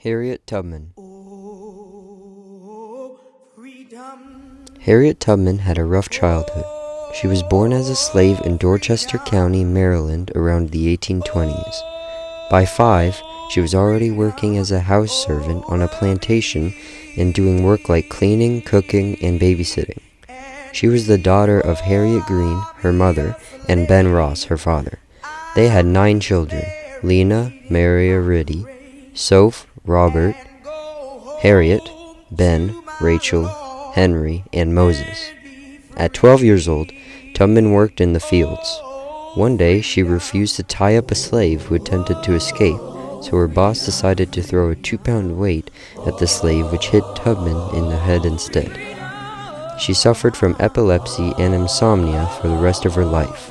Harriet Tubman. Harriet Tubman had a rough childhood. She was born as a slave in Dorchester County, Maryland, around the 1820s. By 5, she was already working as a house servant on a plantation and doing work like cleaning, cooking, and babysitting. She was the daughter of Harriet Green, her mother, and Ben Ross, her father. They had 9 children: Lena, Maria Riddy, Soph, Robert, Harriet, Ben, Rachel, Henry, and Moses. At 12 years old, Tubman worked in the fields. One day, she refused to tie up a slave who attempted to escape, so her boss decided to throw a 2-pound weight at the slave, which hit Tubman in the head instead. She suffered from epilepsy and insomnia for the rest of her life.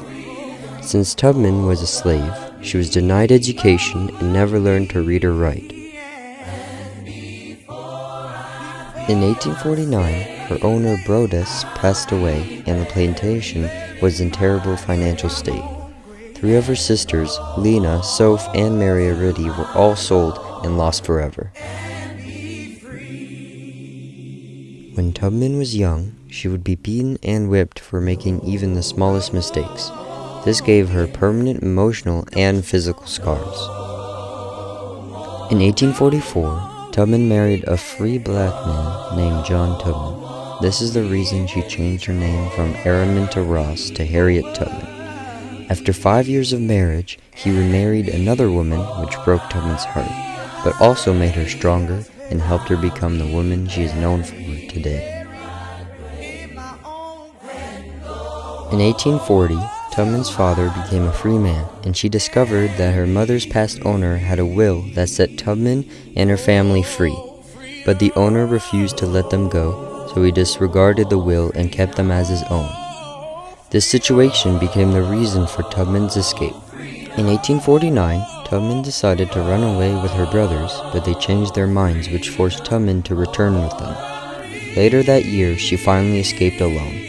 Since Tubman was a slave, she was denied education and never learned to read or write. In 1849, her owner Brodess passed away and the plantation was in terrible financial state. 3 of her sisters, Lena, Soph, and Maria Riddy, were all sold and lost forever. When Tubman was young, she would be beaten and whipped for making even the smallest mistakes. This gave her permanent emotional and physical scars. In 1844, Tubman married a free black man named John Tubman. This is the reason she changed her name from Araminta Ross to Harriet Tubman. After 5 years of marriage, he remarried another woman, which broke Tubman's heart, but also made her stronger and helped her become the woman she is known for today. In 1840, Tubman's father became a free man, and she discovered that her mother's past owner had a will that set Tubman and her family free. But the owner refused to let them go, so he disregarded the will and kept them as his own. This situation became the reason for Tubman's escape. In 1849, Tubman decided to run away with her brothers, but they changed their minds, which forced Tubman to return with them. Later that year, she finally escaped alone.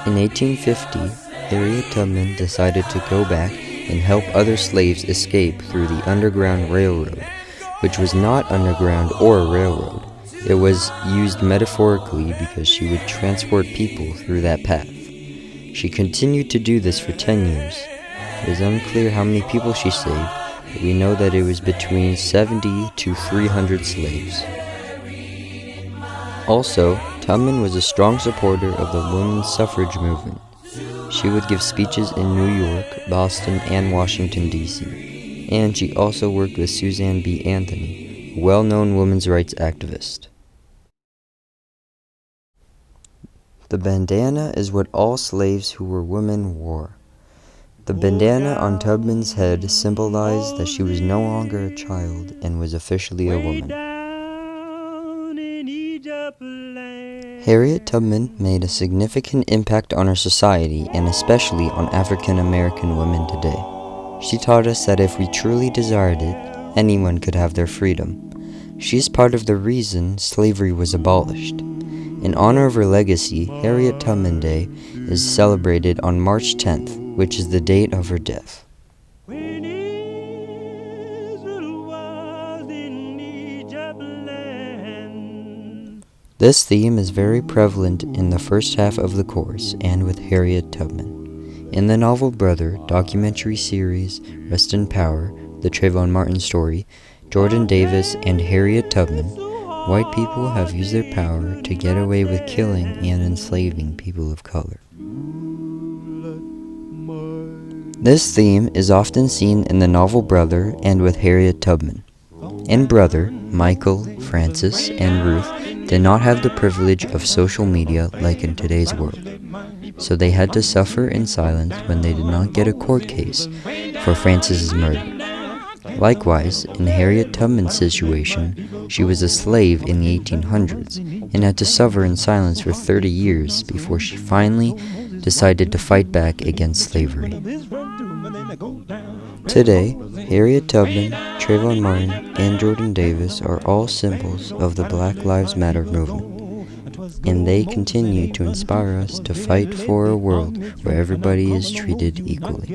In 1850, Harriet Tubman decided to go back and help other slaves escape through the Underground Railroad, which was not underground or a railroad. It was used metaphorically because she would transport people through that path. She continued to do this for 10 years. It is unclear how many people she saved, but we know that it was between 70 to 300 slaves. Also, Tubman was a strong supporter of the women's suffrage movement. She would give speeches in New York, Boston, and Washington, D.C., and she also worked with Suzanne B. Anthony, a well-known women's rights activist. The bandana is what all slaves who were women wore. The bandana on Tubman's head symbolized that she was no longer a child and was officially a woman. Harriet Tubman made a significant impact on our society and especially on African American women today. She taught us that if we truly desired it, anyone could have their freedom. She is part of the reason slavery was abolished. In honor of her legacy, Harriet Tubman Day is celebrated on March 10th, which is the date of her death. This theme is very prevalent in the first half of the course and with Harriet Tubman. In the novel Brother, documentary series Rest in Power, the Trayvon Martin story, Jordan Davis, and Harriet Tubman, white people have used their power to get away with killing and enslaving people of color. This theme is often seen in the novel Brother and with Harriet Tubman. In Brother, Michael, Francis, and Ruth did not have the privilege of social media like in today's world, so they had to suffer in silence when they did not get a court case for Francis's murder. Likewise, in Harriet Tubman's situation, she was a slave in the 1800s and had to suffer in silence for 30 years before she finally decided to fight back against slavery. Today, Harriet Tubman, Trayvon Martin, and Jordan Davis are all symbols of the Black Lives Matter movement, and they continue to inspire us to fight for a world where everybody is treated equally.